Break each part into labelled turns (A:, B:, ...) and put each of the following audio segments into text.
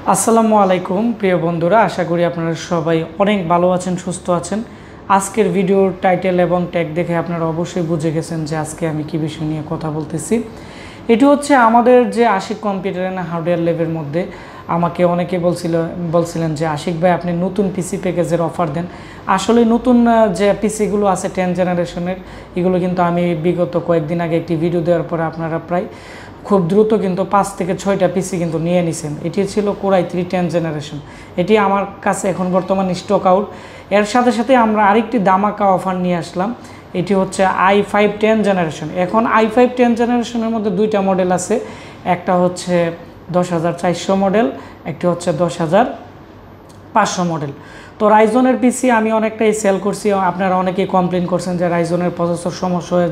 A: আসসালামু আলাইকুম প্রিয় বন্ধুরা, আশা করি আপনারা সবাই অনেক ভালো আছেন, সুস্থ আছেন। আজকের ভিডিওর টাইটেল এবং ট্যাগ দেখে আপনারা অবশ্যই বুঝে গেছেন যে আজকে আমি কী বিষয় নিয়ে কথা বলতেছি। এটি হচ্ছে আমাদের যে আশিক কম্পিউটার অ্যান্ড হার্ডওয়্যার ল্যাবের মধ্যে আমাকে অনেকে বলছিলেন যে আশিক ভাই আপনি নতুন পিসি প্যাকেজের অফার দেন। আসলে নতুন যে পিসিগুলো আছে 10 জেনারেশনের, এগুলো কিন্তু আমি বিগত কয়েকদিন আগে একটি ভিডিও দেওয়ার পরে আপনারা প্রায় খুব দ্রুত কিন্তু 5 থেকে 6টা পিসি কিন্তু নিয়ে নিছেন। এটি ছিল কোরাই 3 10 জেনারেশন। এটি আমার কাছে এখন বর্তমান স্টক আউট। এর সাথে সাথে আমরা আরেকটি দামাকা অফার নিয়ে আসলাম। এটি হচ্ছে i5 10 জেনারেশন। এখন i5 10 জেনারেশনের মধ্যে দুইটা মডেল আছে, একটা হচ্ছে 10400 মডেল, একটি হচ্ছে 10500 মডেল। তো রাইজনের পিসি আমি অনেকটাই সেল করছি। আপনারা অনেকেই কমপ্লেন করছেন যে রাইজনের প্রসেসর সমস্যা হয়ে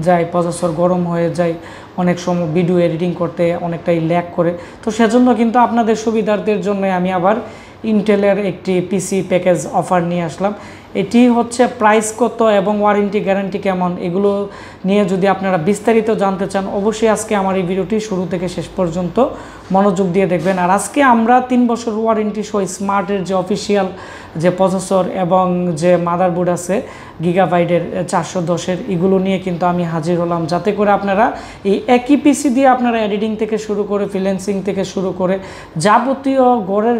A: যায়, প্রসেসর গরম হয়ে যায়, অনেক সময় ভিডিও এডিটিং করতে অনেকটাই ল্যাগ করে। তো সেজন্য কিন্তু আপনাদের সুবিধার্থের জন্য আমি আবার ইন্টেলের একটি পিসি প্যাকেজ অফার নিয়ে আসলাম। এটি হচ্ছে প্রাইস কত এবং ওয়ারেন্টি গ্যারান্টি কেমন, এগুলো নিয়ে যদি আপনারা বিস্তারিত জানতে চান অবশ্যই আজকে আমার এই ভিডিওটি শুরু থেকে শেষ পর্যন্ত মনোযোগ দিয়ে দেখবেন। আর আজকে আমরা 3 বছর ওয়ারেন্টি সহ স্মার্টের যে অফিসিয়াল যে প্রসেসর এবং যে মাদারবোর্ড আছে গিগাবাইটের 410-এর, এগুলো নিয়ে কিন্তু আমি হাজির হলাম, যাতে করে আপনারা এই একই পিসি দিয়ে আপনারা এডিটিং থেকে শুরু করে ফ্রিল্যান্সিং থেকে শুরু করে যাবতীয় ঘরের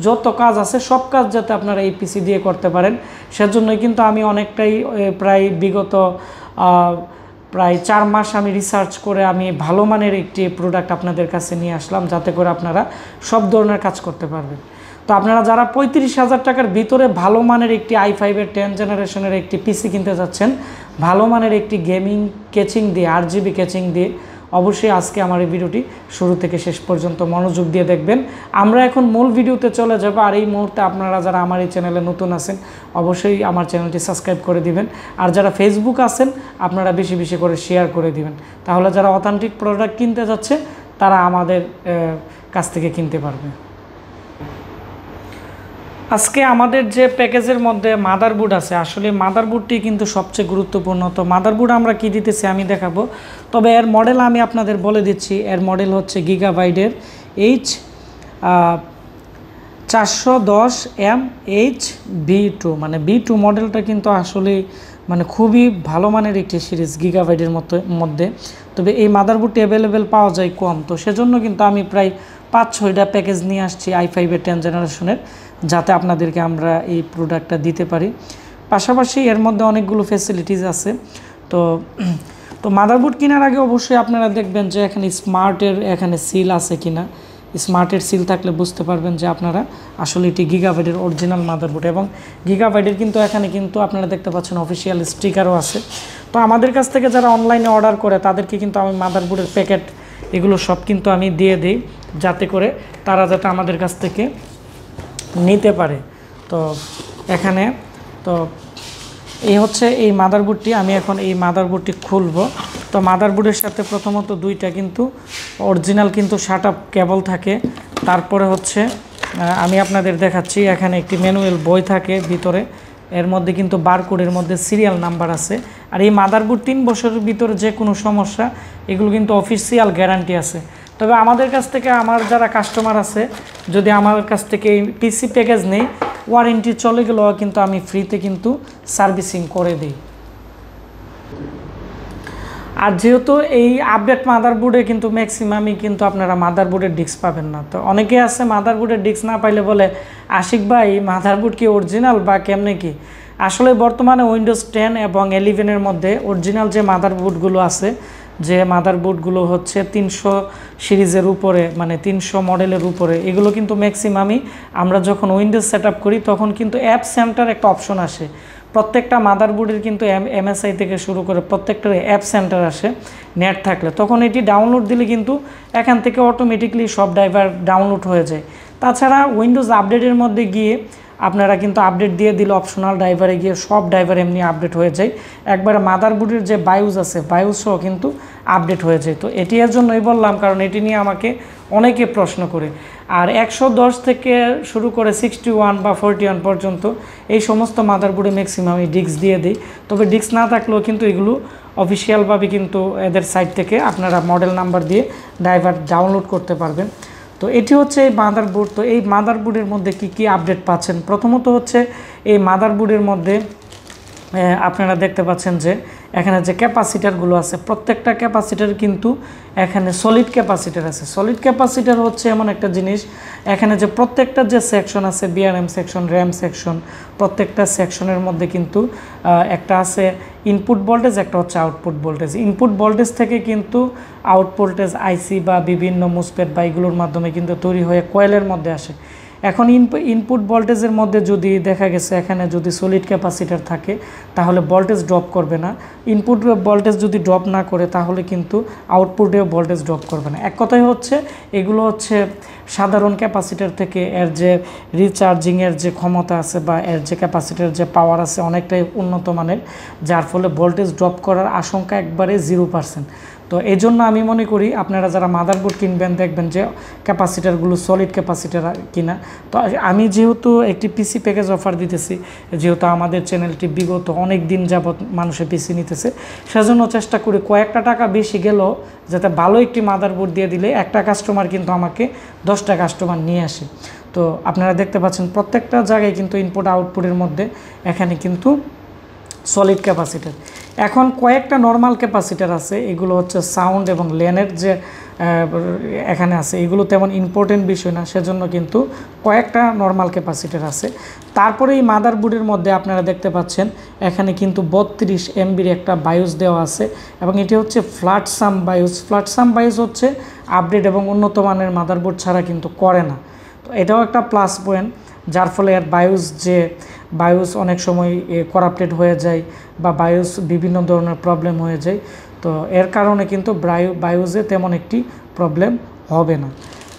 A: যত কাজ আছে সব কাজ যাতে আপনারা এই পিসি দিয়ে করতে পারেন। সেজন্যই কিন্তু আমি অনেকটাই প্রায় বিগত প্রায় 4 মাস আমি রিসার্চ করে আমি ভালো মানের একটি প্রোডাক্ট আপনাদের কাছে নিয়ে আসলাম, যাতে করে আপনারা সব ধরনের কাজ করতে পারবেন। তো আপনারা যারা 35,000 টাকার ভিতরে ভালো মানের একটি i5-এর 10 জেনারেশনের একটি পিসি কিনতে যাচ্ছেন, ভালো মানের একটি গেমিং ক্যাচিং দিয়ে 8GB ক্যাচিং দিয়ে, অবশ্যই আজকে আমার এই ভিডিওটি শুরু থেকে শেষ পর্যন্ত মনোযোগ দিয়ে দেখবেন। আমরা এখন মূল ভিডিওতে চলে যাব। আর এই মুহূর্তে আপনারা যারা আমার এই চ্যানেলে নতুন আছেন অবশ্যই আমার চ্যানেলটি সাবস্ক্রাইব করে দিবেন। আর যারা ফেসবুক আছেন আপনারা বেশি বেশি করে শেয়ার করে দিবেন, তাহলে যারা অথেন্টিক প্রোডাক্ট কিনতে যাচ্ছে তারা আমাদের কাছ থেকে কিনতে পারবে। আজকে আমাদের যে প্যাকেজের মধ্যে মাদারবোর্ড আছে, আসলে মাদারবোর্ডটি কিন্তু সবচেয়ে গুরুত্বপূর্ণ। তো মাদারবোর্ড আমরা কি দিতেছি আমি দেখাবো, তবে এর মডেল আমি আপনাদের বলে দিচ্ছি। এর মডেল হচ্ছে গিগাবাইটের H410MHB2, মানে B2 মডেলটা কিন্তু আসলে মানে খুবই ভালো মানের একটি সিরিজ গিগাবাইটের মধ্যে। তবে এই মাদারবোর্ডটি অ্যাভেলেবেল পাওয়া যায় কম, তো সেজন্য কিন্তু আমি প্রায় 5-6টা প্যাকেজ নিয়ে আসছি i5-এর 10 জেনারেশনের, যাতে আপনাদেরকে আমরা এই প্রোডাক্টটা দিতে পারি। পাশাপাশি এর মধ্যে অনেকগুলো ফ্যাসিলিটিস আছে। তো মাদারবোর্ড কেনার আগে অবশ্যই আপনারা দেখবেন যে এখানে স্মার্টের এখানে সিল আছে কিনা। স্মার্টের সিল থাকলে বুঝতে পারবেন যে আপনারা আসলে এটি গিগাবাইটের অরিজিনাল মাদারবোর্ড। এবং গিগাবাইটের কিন্তু এখানে কিন্তু আপনারা দেখতে পাচ্ছেন অফিসিয়াল স্টিকারও আছে। তো আমাদের কাছ থেকে যারা অনলাইনে অর্ডার করে তাদেরকে কিন্তু আমি মাদারবোর্ডের প্যাকেট এগুলো সব কিন্তু আমি দিয়ে দিই, যাতে করে তারা যাতে আমাদের কাছ থেকে নিতে পারে। তো এখানে তো এই হচ্ছে এই মাদারবোর্ডটি। আমি এখন এই মাদারবোর্ডটি খুলব। তো মাদারবোর্ডের সাথে প্রথমত দুইটা কিন্তু অরিজিনাল কিন্তু শার্ট-আপ কেবল থাকে। তারপরে হচ্ছে আমি আপনাদের দেখাচ্ছি, এখানে একটি ম্যানুয়াল বই থাকে ভিতরে। এর মধ্যে কিন্তু বারকোডের মধ্যে সিরিয়াল নাম্বার আছে। আর এই মাদারবোর্ড 3 বছরের ভিতরে যে কোনো সমস্যা এগুলো কিন্তু অফিসিয়াল গ্যারান্টি আছে। তবে আমাদের কাছ থেকে আমার যারা কাস্টমার আছে, যদি আমার কাছ থেকে এই পিসি প্যাকেজ নেই, ওয়ারেন্টি চলে গেলেও কিন্তু আমি ফ্রিতে কিন্তু সার্ভিসিং করে দিই। আর যেহেতু এই আপডেট মাদারবোর্ডে কিন্তু ম্যাক্সিমামই কিন্তু আপনারা মাদারবোর্ডের ডিস্ক পাবেন না। তো অনেকে আছে মাদারবোর্ডের ডিস্ক না পাইলে বলে আশিক ভাই মাদারবোর্ড কি অরিজিনাল বা কেমনে কি। আসলে বর্তমানে উইন্ডোজ 10 এবং 11-এর মধ্যে অরিজিনাল যে মাদারবোর্ডগুলো আছে, যে মাদারবোর্ডগুলো হচ্ছে 300 সিরিজের উপরে, মানে 300 মডেলের উপরে, এগুলো কিন্তু ম্যাক্সিমামই আমরা যখন উইন্ডোজ সেট করি তখন কিন্তু অ্যাপ সেন্টার একটা অপশন আসে। প্রত্যেকটা মাদারবোর্ডের কিন্তু MSI থেকে শুরু করে প্রত্যেকটার অ্যাপ সেন্টার আসে নেট থাকলে। তখন এটি ডাউনলোড দিলে কিন্তু এখান থেকে অটোমেটিকলি সব ড্রাইভার ডাউনলোড হয়ে যায়। তাছাড়া উইন্ডোজ আপডেটের মধ্যে গিয়ে আপনারা কিন্তু আপডেট দিয়ে দিলে অপশনাল ড্রাইভারে গিয়ে সব ড্রাইভার এমনি আপডেট হয়ে যায়। একবারে মাদারবোর্ডের যে বায়োস আছে বায়োসও কিন্তু আপডেট হয়ে যায়। তো এটি এর জন্যই বললাম, কারণ এটি নিয়ে আমাকে অনেকে প্রশ্ন করে। আর 110 থেকে শুরু করে 61 বা 41 পর্যন্ত এই সমস্ত মাদারবোর্ডে ম্যাক্সিমাম এই ডিস্ক দিয়ে দিই। তবে ডিস্ক না থাকলেও কিন্তু এগুলো অফিসিয়ালভাবে কিন্তু এদের সাইট থেকে আপনারা মডেল নাম্বার দিয়ে ড্রাইভার ডাউনলোড করতে পারবেন। তো তো এটি হচ্ছে এই মাদারবোর্ড। তো এই মাদারবোর্ডের মধ্যে কি আপডেট পাচ্ছেন, প্রথমত হচ্ছে এই মাদারবোর্ডের মধ্যে আপনারা দেখতে পাচ্ছেন যে এখানে যে ক্যাপাসিটারগুলো আছে প্রত্যেকটা ক্যাপাসিটার কিন্তু এখানে সলিড ক্যাপাসিটার আছে। সলিড ক্যাপাসিটার হচ্ছে এমন একটা জিনিস, এখানে যে প্রত্যেকটা যে সেকশন আছে বিআরএম সেকশন, র্যাম সেকশন, প্রত্যেকটা সেকশনের মধ্যে কিন্তু একটা আছে ইনপুট ভোল্টেজ, একটা হচ্ছে আউটপুট ভোল্টেজ। ইনপুট ভোল্টেজ থেকে কিন্তু আউট ভোল্টেজ আইসি বা বিভিন্ন মুসপেট বা এগুলোর মাধ্যমে কিন্তু তৈরি হয়ে কয়েলের মধ্যে আসে। এখন ইনপুট ভোল্টেজের মধ্যে যদি দেখা গেছে এখানে যদি সলিড ক্যাপাসিটার থাকে তাহলে ভোল্টেজ ড্রপ করবে না। ইনপুট ভোল্টেজ যদি ড্রপ না করে তাহলে কিন্তু আউটপুটেও ভোল্টেজ ড্রপ করবে না। এক কথাই হচ্ছে এগুলো হচ্ছে সাধারণ ক্যাপাসিটার থেকে এর যে রিচার্জিংয়ের যে ক্ষমতা আছে বা এর যে ক্যাপাসিটার যে পাওয়ার আছে অনেকটাই উন্নত মানের, যার ফলে ভোল্টেজ ড্রপ করার আশঙ্কা একবারে 0%। তো এই জন্য আমি মনে করি আপনারা যারা মাদারবোর্ড কিনবেন দেখবেন যে ক্যাপাসিটারগুলো সলিড ক্যাপাসিটার কিনা। তো আমি যেহেতু একটি পিসি প্যাকেজ অফার দিতেছি, যেহেতু আমাদের চ্যানেলটি বিগত অনেক দিন যাবৎ মানুষের পিসি নিতেছে, সেজন্য চেষ্টা করি কয়েকটা টাকা বেশি গেলেও যাতে ভালো একটি মাদারবোর্ড দিয়ে দিলে একটা কাস্টমার কিন্তু আমাকে 10টা কাস্টমার নিয়ে আসে। তো আপনারা দেখতে পাচ্ছেন প্রত্যেকটা জায়গায় কিন্তু ইনপুট আউটপুটের মধ্যে এখানে কিন্তু সলিড ক্যাপাসিটার। এখন কয়েকটা নর্মাল ক্যাপাসিটার আছে, এগুলো হচ্ছে সাউন্ড এবং লেনের যে এখানে আছে, এগুলো তেমন ইম্পর্টেন্ট বিষয় না, সেজন্য কিন্তু কয়েকটা নর্মাল ক্যাপাসিটার আছে। তারপরে এই মাদারবোর্ডের মধ্যে আপনারা দেখতে পাচ্ছেন এখানে কিন্তু 32 MBর একটা বায়োস দেওয়া আছে এবং এটি হচ্ছে ফ্ল্যাট সাম বায়োস। ফ্ল্যাট সাম বায়োস হচ্ছে আপডেট এবং উন্নত মানের মাদারবোর্ড ছাড়া কিন্তু করে না। তো এটাও একটা প্লাস পয়েন্ট, যার ফলে এর বায়োস অনেক সময় করাপ্টেড হয়ে যায় বা বায়োস বিভিন্ন ধরনের প্রবলেম হয়ে যায়। তো এর কারণে কিন্তু বায়োসে তেমন একটি প্রবলেম হবে না।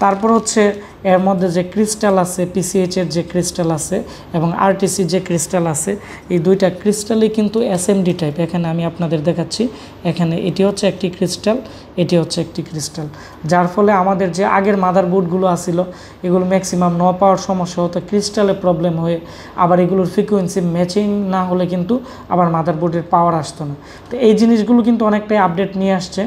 A: তারপর হচ্ছে এর মধ্যে যে ক্রিস্টাল আছে, পিসিএইচের যে ক্রিস্টাল আছে এবং আরটিসি যে ক্রিস্টাল আছে, এই দুইটা ক্রিস্টালই কিন্তু এসএমডি টাইপ। এখানে আমি আপনাদের দেখাচ্ছি, এখানে এটি হচ্ছে একটি ক্রিস্টাল, এটি হচ্ছে একটি ক্রিস্টাল, যার ফলে আমাদের যে আগের মাদারবোর্ডগুলো আসিল এগুলো ম্যাক্সিমাম ন পাওয়ার সমস্যা হতো, ক্রিস্টালে প্রবলেম হয়ে আবার এগুলোর ফ্রিকোয়েন্সি ম্যাচিং না হলে কিন্তু আবার মাদারবোর্ডের পাওয়ার আসতো না। তো এই জিনিসগুলো কিন্তু অনেকটাই আপডেট নিয়ে আসছে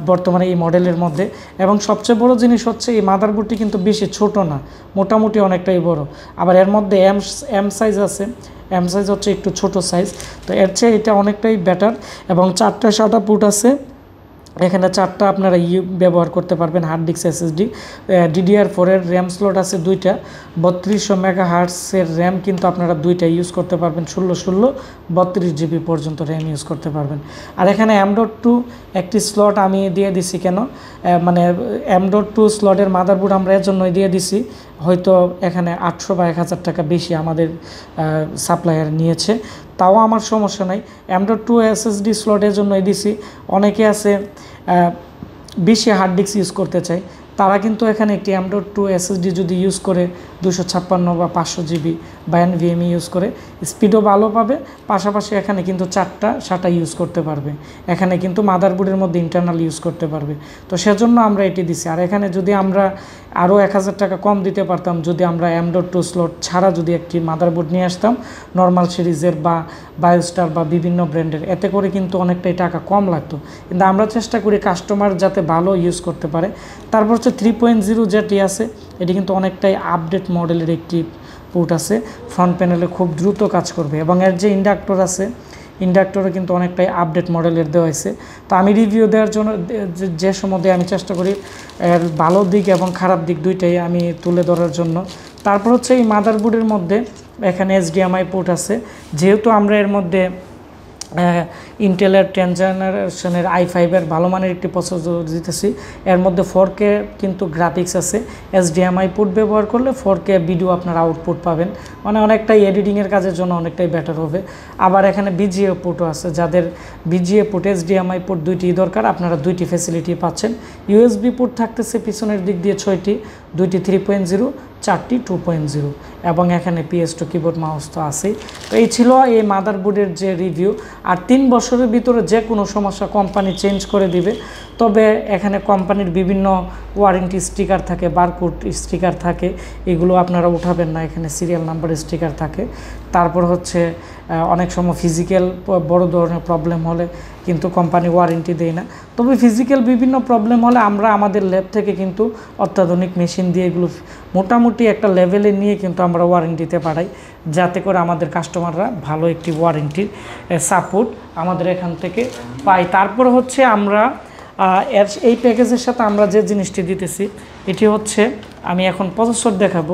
A: বর্তমানে এই মডেলের মধ্যে। এবং সবচেয়ে বড় জিনিস হচ্ছে এই মাদারবোর্ডটি কিন্তু বেশি ছোট না, মোটামুটি অনেকটাই বড়। আবার এর মধ্যে এম সাইজ আছে, এম সাইজ হচ্ছে একটু ছোট সাইজ। তো এর চেয়ে এটা অনেকটাই বেটার। এবং 4টা SATA পোর্ট আছে, এখানে 4টা আপনারা ব্যবহার করতে পারবেন হার্ড ডিস্ক এসএসডি। DDR4-এর র্যাম স্লট আছে 2টা, 3200 মেগাহার্টসের র্যাম কিন্তু আপনারা 2টা ইউজ করতে পারবেন, 16 32 GB পর্যন্ত র্যাম ইউজ করতে পারবেন। আর এখানে M.2 একটি স্লট আমি দিয়ে দিছি কেন, মানে M.2 স্লটের মাদারবোর্ড আমরা এর জন্যই দিয়ে দিছি, হয়তো এখানে 800 বা 1000 টাকা বেশি আমাদের সাপ্লায়ার নিয়েছে, তাও আমার সমস্যা নাই। M.2 SSD স্লটের জন্যই দিছি। অনেকে আছে বেশি হার্ড ডিস্ক ইউজ করতে চায়, তারা কিন্তু এখানে একটি M.2 SSD যদি ইউজ করে 256 বা 500 GB বা NVMe ইউজ করে স্পিডও ভালো পাবে, পাশাপাশি এখানে কিন্তু 4টা SATA ইউজ করতে পারবে, এখানে কিন্তু মাদারবোর্ডের মধ্যে ইন্টারনাল ইউজ করতে পারবে। তো সেজন্য আমরা এটি দিছি। আর এখানে যদি আমরা আরও 1000 টাকা কম দিতে পারতাম, যদি আমরা M.2 স্লট ছাড়া যদি একটি মাদারবোর্ড নিয়ে আসতাম নর্মাল সিরিজের বা বায়োস্টার বা বিভিন্ন ব্র্যান্ডের, এতে করে কিন্তু অনেকটাই টাকা কম লাগতো। কিন্তু আমরা চেষ্টা করি কাস্টমার যাতে ভালো ইউজ করতে পারে। তারপর হচ্ছে 3.0 যেটি আছে, এটি কিন্তু অনেকটাই আপডেট মডেলের একটি পোর্ট আছে, ফ্রন্ট প্যানেলে খুব দ্রুত কাজ করবে। এবং এর যে ইন্ডাক্টর আছে, ইন্ডাক্টরও কিন্তু অনেকটাই আপডেট মডেলের দেওয়া হয়েছে। তো আমি রিভিউ দেওয়ার জন্য যে সম্বন্ধে আমি চেষ্টা করি এর ভালো দিক এবং খারাপ দিক দুইটাই আমি তুলে ধরার জন্য। তারপর হচ্ছে এই মাদারবোর্ডের মধ্যে এখানে HDMI পোর্ট আছে, যেহেতু আমরা এর মধ্যে ইন্টেলের 10 জেনারেশনের i5-এর ভালো মানের একটি প্রসেসর দিতেছি, এর মধ্যে 4K কিন্তু গ্রাফিক্স আছে। HDMI পোর্ট ব্যবহার করলে 4K ভিডিও আপনারা আউটপুট পাবেন, মানে অনেকটাই এডিটিংয়ের কাজের জন্য অনেকটাই বেটার হবে। আবার এখানে BGA পোর্টও আছে, যাদের BGA পোর্ট HDMI পোর্ট দুইটি দরকার আপনারা দুইটি ফ্যাসিলিটি পাচ্ছেন। USB পোর্ট থাকতেছে পিছনের দিক দিয়ে 6টি, 2টি 3.0, 4টি 2.0 এবং এখানে PS2 কিবোর্ড মাউস তো আছেই। তো এই ছিল এই মাদারবোর্ডের যে রিভিউ। আর 3 বছরের ভিতরে যে কোনো সমস্যা কোম্পানি চেঞ্জ করে দিবে, তবে এখানে কোম্পানির বিভিন্ন ওয়ারেন্টি স্টিকার থাকে, বারকোড স্টিকার থাকে, এগুলো আপনারা উঠাবেন না, এখানে সিরিয়াল নাম্বার স্টিকার থাকে। তারপর হচ্ছে অনেক সময় ফিজিক্যাল বড় ধরনের প্রবলেম হলে কিন্তু কোম্পানি ওয়ারেন্টি দেয় না। তবে ফিজিক্যাল বিভিন্ন প্রবলেম হলে আমরা আমাদের ল্যাব থেকে কিন্তু অত্যাধুনিক মেশিন দিয়ে এগুলো মোটামুটি একটা লেভেলে নিয়ে কিন্তু আমরা ওয়ারেন্টিতে পাঠাই, যাতে করে আমাদের কাস্টমাররা ভালো একটি ওয়ারেন্টির সাপোর্ট আমাদের এখান থেকে পাই। তারপর হচ্ছে আমরা এই প্যাকেজের সাথে আমরা যে জিনিসটি দিতেছি এটি হচ্ছে, আমি এখন প্রসেসর দেখাবো,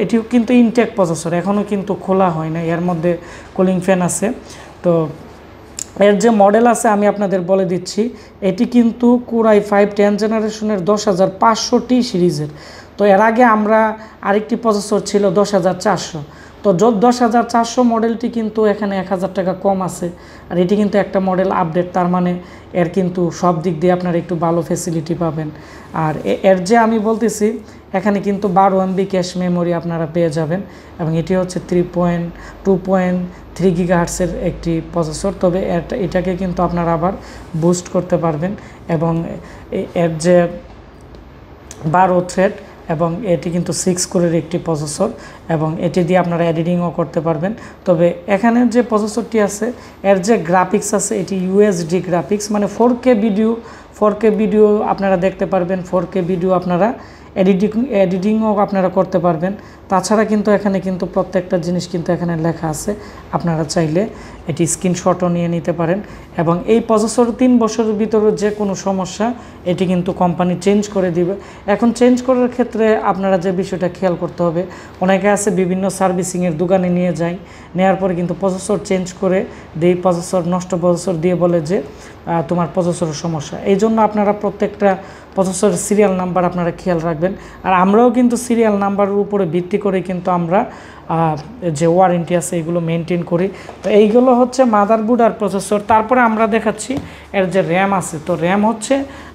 A: এটিও কিন্তু ইনটেক প্রসেসর, এখনও কিন্তু খোলা হয় না। এর মধ্যে কুলিং ফ্যান আছে। তো এর যে মডেল আছে আমি আপনাদের বলে দিচ্ছি, এটি কিন্তু Core i5 10th জেনারেশনের 10500T সিরিজের। তো এর আগে আমরা আরেকটি প্রসেসর ছিল 10400। তো 10400 মডেলটি কিন্তু এখানে 1000 টাকা কম আছে, আর এটি কিন্তু একটা মডেল আপডেট, তার মানে এর কিন্তু সব দিক দিয়ে আপনারা একটু ভালো ফ্যাসিলিটি পাবেন। আর এর যে আমি বলতেছি এখানে কিন্তু 12 MB ক্যাশ মেমোরি আপনারা পেয়ে যাবেন, এবং এটি হচ্ছে 2.3 GHz-এর একটি প্রসেসর। তবে এটাকে কিন্তু আপনারা আবার বুস্ট করতে পারবেন, এবং এর যে 12 থ্রেড, এবং এটি কিন্তু 6 কোরের একটি প্রসেসর, এবং এটি দিয়ে আপনারা এডিটিংও করতে পারবেন। তবে এখানে যে প্রসেসরটি আছে এর যে গ্রাফিক্স আছে এটি UHD গ্রাফিক্স, মানে 4K ভিডিও আপনারা দেখতে পারবেন, 4K ভিডিও আপনারা এডিটিংও আপনারা করতে পারবেন। তাছাড়া কিন্তু এখানে কিন্তু প্রত্যেকটা জিনিস কিন্তু এখানে লেখা আছে, আপনারা চাইলে এটি স্ক্রিনশটও নিয়ে নিতে পারেন। এবং এই প্রসেসর 3 বছরের ভিতরে যে কোনো সমস্যা এটি কিন্তু কোম্পানি চেঞ্জ করে দিবে। এখন চেঞ্জ করার ক্ষেত্রে আপনারা যে বিষয়টা খেয়াল করতে হবে, অনেকে আছে বিভিন্ন সার্ভিসিংয়ের দোকানে নিয়ে যায়, নেওয়ার পরে কিন্তু প্রসেসর চেঞ্জ করে দেই, নষ্ট প্রসেসর দিয়ে বলে যে তোমার প্রসেসরের সমস্যা। এই জন্য আপনারা প্রত্যেকটা প্রসেসরের সিরিয়াল নাম্বার আপনারা খেয়াল রাখবেন। আর আমরাও কিন্তু সিরিয়াল নাম্বারের উপরে ভিত্তি করে কিন্তু আমরা যে ওয়ারেন্টি আছে এগুলো মেনটেন করি। তো এইগুলো হচ্ছে মাদারবোর্ড আর প্রসেসর। তারপরে আমরা দেখাচ্ছি এর যে র্যাম আছে। তো র্যাম হচ্ছে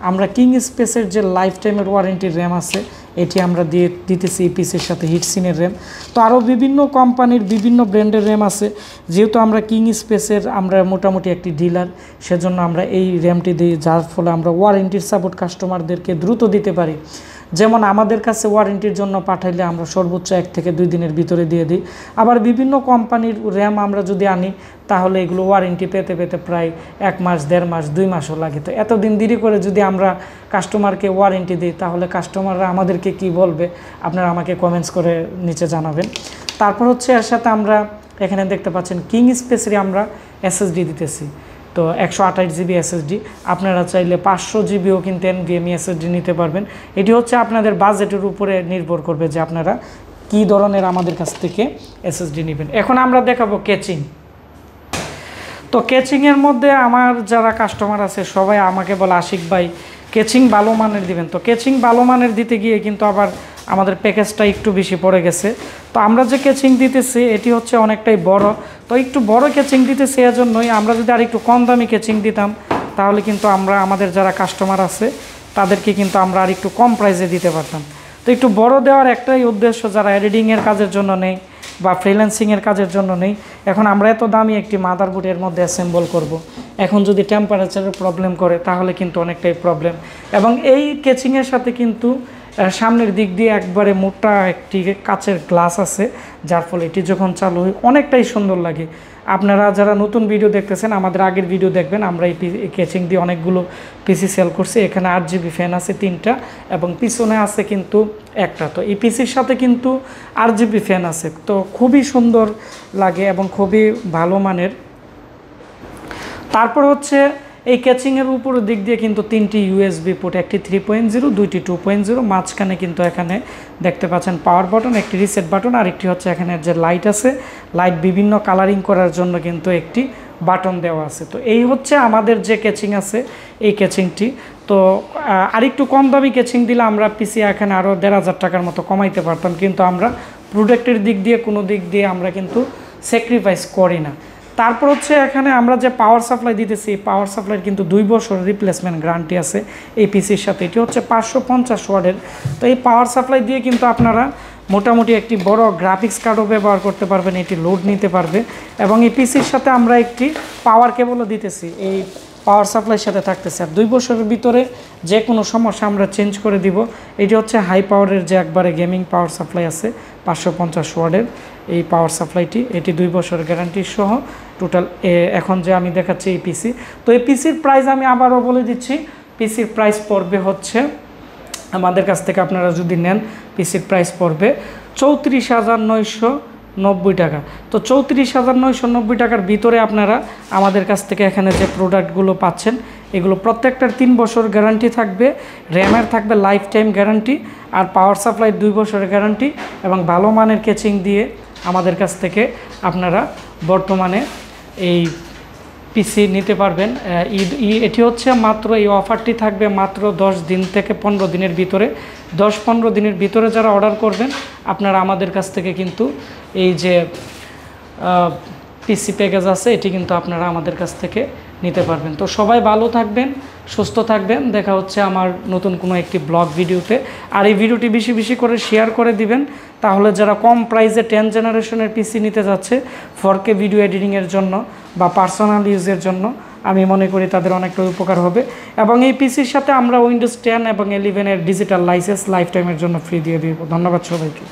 A: আমরা কিং স্পেসের যে লাইফ টাইমের ওয়ারেন্টির র্যাম আছে এটি আমরা দিতেছি এই পিসের সাথে, হিটসিনের র্যাম। তো আরও বিভিন্ন কোম্পানির বিভিন্ন ব্র্যান্ডের র্যাম আছে। যেহেতু আমরা কিং স্পেসের আমরা মোটামুটি একটি ডিলার, সেজন্য আমরা এই র্যামটি দিই, যার ফলে আমরা ওয়ারেন্টির সাপোর্ট কাস্টমারদেরকে দ্রুত দিতে পারি। যেমন আমাদের কাছে ওয়ারেন্টির জন্য পাঠাইলে আমরা সর্বোচ্চ 1 থেকে 2 দিনের ভিতরে দিয়ে দিই। আবার বিভিন্ন কোম্পানির র্যাম আমরা যদি আনি তাহলে এগুলো ওয়ারেন্টি পেতে প্রায় 1 মাস, 1.5 মাস, 2 মাসও লাগে। তো এতদিন দেরি করে যদি আমরা কাস্টমারকে ওয়ারেন্টি দিই তাহলে কাস্টমাররা আমাদেরকে কি বলবে, আপনারা আমাকে কমেন্টস করে নিচে জানাবেন। তারপর হচ্ছে এর সাথে আমরা এখানে দেখতে পাচ্ছেন কিং স্পেসেরই আমরা SSD দিতেছি। তো 128 GB SSD, আপনারা চাইলে 500 GBও কিন্তু NVMe SSD নিতে পারবেন। এটি হচ্ছে আপনাদের বাজেটের উপরে নির্ভর করবে যে আপনারা কী ধরনের আমাদের কাছ থেকে SSD নেবেন। এখন আমরা দেখাবো কেচিং। তো কেচিংয়ের মধ্যে আমার যারা কাস্টমার আছে সবাই আমাকে বলে, আশিক ভাই কেচিং ভালো মানের দিবেন। তো কেচিং ভালো মানের দিতে গিয়ে কিন্তু আবার আমাদের প্যাকেজটা একটু বেশি পড়ে গেছে। তো আমরা যে কেচিং দিতেছি এটি হচ্ছে অনেকটাই বড়। তো একটু বড় কেচিং দিতেছি এজন্যই, আমরা যদি আর একটু কম দামি কেচিং দিতাম তাহলে কিন্তু আমরা আমাদের যারা কাস্টমার আছে তাদেরকে কিন্তু আমরা আর একটু কম প্রাইসে দিতে পারতাম। তো একটু বড় দেওয়ার একটাই উদ্দেশ্য, যারা এডিটিংয়ের কাজের জন্য নেই বা ফ্রিল্যান্সিংয়ের কাজের জন্য নেই। এখন আমরা এত দামি একটি মাদারবোর্ডের মধ্যে অ্যাসেম্বল করব, এখন যদি টেম্পারেচারের প্রবলেম করে তাহলে কিন্তু অনেকটাই প্রবলেম। এবং এই কেচিংয়ের সাথে কিন্তু সামনের দিক দিয়ে একবারে মোটা একটি কাচের গ্লাস আছে, যার ফলে এটি যখন চালু হয় অনেকটাই সুন্দর লাগে। আপনারা যারা নতুন ভিডিও দেখতেছেন আমাদের আগের ভিডিও দেখবেন, আমরা এই কেচিং দিয়ে অনেকগুলো পিসি সেল করছি। এখানে 8 GB ফ্যান আছে 3টা, এবং পিছনে আছে কিন্তু একটা। তো এই পিসির সাথে কিন্তু 8 GB ফ্যান আছে। তো খুবই সুন্দর লাগে এবং খুবই ভালো মানের। তারপর হচ্ছে এই ক্যাচিংয়ের উপর দিক দিয়ে কিন্তু 3টি USB পোর্ট, একটি 3.0, 2টি 2.0, মাঝখানে কিন্তু এখানে দেখতে পাচ্ছেন পাওয়ার বাটন, একটি রিসেট বাটন, আর একটি হচ্ছে এখানে যে লাইট আছে, লাইট বিভিন্ন কালারিং করার জন্য কিন্তু একটি বাটন দেওয়া আছে। তো এই হচ্ছে আমাদের যে ক্যাচিং আছে এই ক্যাচিংটি। তো আরেকটু কম দামি ক্যাচিং দিলে আমরা পিসি এখানে আরও 1,500 টাকার মতো কমাইতে পারতাম, কিন্তু আমরা প্রোডাক্টের দিক দিয়ে কোনো দিক দিয়ে আমরা কিন্তু স্যাক্রিফাইস করি না। তারপর হচ্ছে এখানে আমরা যে পাওয়ার সাপ্লাই দিতেছি, পাওয়ার সাপ্লাইয়ের কিন্তু 2 বছর রিপ্লেসমেন্ট গ্যারান্টি আছে এই পিসির সাথে। এটি হচ্ছে 550 ওয়াটের। তো এই পাওয়ার সাপ্লাই দিয়ে কিন্তু আপনারা মোটামুটি একটি বড় গ্রাফিক্স কার্ডও ব্যবহার করতে পারবেন, এটি লোড নিতে পারবে। এবং এই পিসির সাথে আমরা একটি পাওয়ার কেবলও দিতেছি, এই পাওয়ার সাপ্লাইয়ের সাথে থাকতেছে। আর 2 বছরের ভিতরে যে কোনো সমস্যা আমরা চেঞ্জ করে দিব। এটি হচ্ছে হাই পাওয়ারের যে একবারে গেমিং পাওয়ার সাপ্লাই আছে 550 ওয়াটের, এই পাওয়ার সাপ্লাইটি, এটি 2 বছর গ্যারান্টি সহ টোটাল। এখন যে আমি দেখাচ্ছি এই পিসি, তো এই পিসির প্রাইস আমি আবারও বলে দিচ্ছি। পিসির প্রাইস পড়বে হচ্ছে আমাদের কাছ থেকে আপনারা যদি নেন, পিসির প্রাইস পড়বে 34,990 টাকা। তো 34,990 টাকার ভিতরে আপনারা আমাদের কাছ থেকে এখানে যে প্রোডাক্টগুলো পাচ্ছেন, এগুলো প্রত্যেকটার 3 বছর গ্যারান্টি থাকবে, র্যামের থাকবে লাইফ টাইম গ্যারান্টি, আর পাওয়ার সাপ্লাই 2 বছরের গ্যারান্টি, এবং ভালো মানের কেচিং দিয়ে আমাদের কাছ থেকে আপনারা বর্তমানে এই পিসি নিতে পারবেন। এটি হচ্ছে মাত্র, এই অফারটি থাকবে মাত্র 10 দিন থেকে 15 দিনের ভিতরে। 10-15 দিনের ভিতরে যারা অর্ডার করবেন আপনারা আমাদের কাছ থেকে কিন্তু এই যে পিসি প্যাকেজ আছে, এটি কিন্তু আপনারা আমাদের কাছ থেকে নিতে পারবেন। তো সবাই ভালো থাকবেন, সুস্থ থাকবেন। দেখা হচ্ছে আমার নতুন কোনো একটি ব্লগ ভিডিওতে। আর এই ভিডিওটি বেশি বেশি করে শেয়ার করে দিবেন, তাহলে যারা কম প্রাইসে 10 জেনারেশনের পিসি নিতে যাচ্ছে 4K ভিডিও এডিটিংয়ের জন্য বা পার্সোনাল ইউজের জন্য, আমি মনে করি তাদের অনেকটা উপকার হবে। এবং এই পিসির সাথে আমরা উইন্ডোজ 10 এবং 11 এর ডিজিটাল লাইসেন্স লাইফ টাইমের জন্য ফ্রি দিয়ে দিব। ধন্যবাদ সবাইকে।